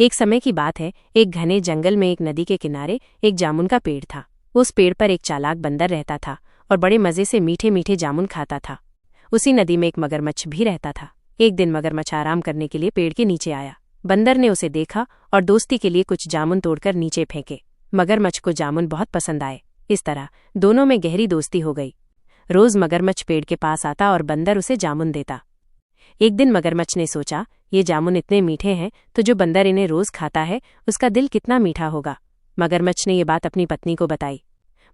एक समय की बात है, एक घने जंगल में एक नदी के किनारे एक जामुन का पेड़ था। उस पेड़ पर एक चालाक बंदर रहता था और बड़े मजे से मीठे मीठे जामुन खाता था। उसी नदी में एक मगरमच्छ भी रहता था। एक दिन मगरमच्छ आराम करने के लिए पेड़ के नीचे आया। बंदर ने उसे देखा और दोस्ती के लिए कुछ जामुन तोड़कर नीचे फेंके। मगरमच्छ को जामुन बहुत पसंद आए। इस तरह दोनों में गहरी दोस्ती हो गई। रोज मगरमच्छ पेड़ के पास आता और बंदर उसे जामुन देता। एक दिन मगरमच्छ ने सोचा, ये जामुन इतने मीठे हैं तो जो बंदर इन्हें रोज खाता है उसका दिल कितना मीठा होगा। मगरमच्छ ने ये बात अपनी पत्नी को बताई।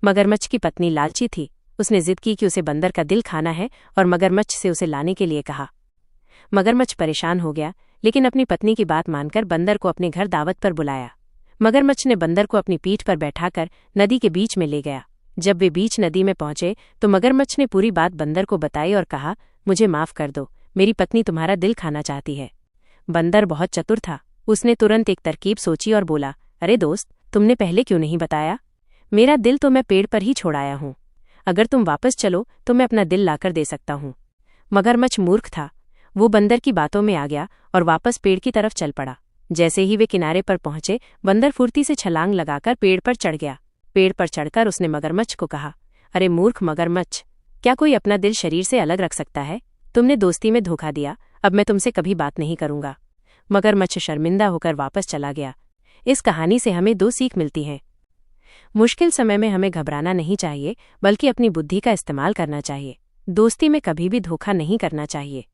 मगरमच्छ की पत्नी लालची थी। उसने जिद की कि उसे बंदर का दिल खाना है और मगरमच्छ से उसे लाने के लिए कहा। मगरमच्छ परेशान हो गया, लेकिन अपनी पत्नी की बात मानकर बंदर को अपने घर दावत पर बुलाया। मगरमच्छ ने बंदर को अपनी पीठ पर बैठाकर नदी के बीच में ले गया। जब वे बीच नदी में पहुंचे तो मगरमच्छ ने पूरी बात बंदर को बताई और कहा, मुझे माफ कर दो, मेरी पत्नी तुम्हारा दिल खाना चाहती है। बंदर बहुत चतुर था। उसने तुरंत एक तरकीब सोची और बोला, अरे दोस्त, तुमने पहले क्यों नहीं बताया? मेरा दिल तो मैं पेड़ पर ही छोड़ाया हूँ। अगर तुम वापस चलो तो मैं अपना दिल लाकर दे सकता हूँ। मगरमच्छ मूर्ख था। वो बंदर की बातों में आ गया और वापस पेड़ की तरफ चल पड़ा। जैसे ही वे किनारे पर पहुंचे, बंदर फुर्ती से छलांग लगाकर पेड़ पर चढ़ गया। पेड़ पर चढ़कर उसने मगरमच्छ को कहा, अरे मूर्ख मगरमच्छ, क्या कोई अपना दिल शरीर से अलग रख सकता है? तुमने दोस्ती में धोखा दिया। अब मैं तुमसे कभी बात नहीं करूंगा। मगरमच्छ शर्मिंदा होकर वापस चला गया। इस कहानी से हमें दो सीख मिलती हैं। मुश्किल समय में हमें घबराना नहीं चाहिए, बल्कि अपनी बुद्धि का इस्तेमाल करना चाहिए। दोस्ती में कभी भी धोखा नहीं करना चाहिए।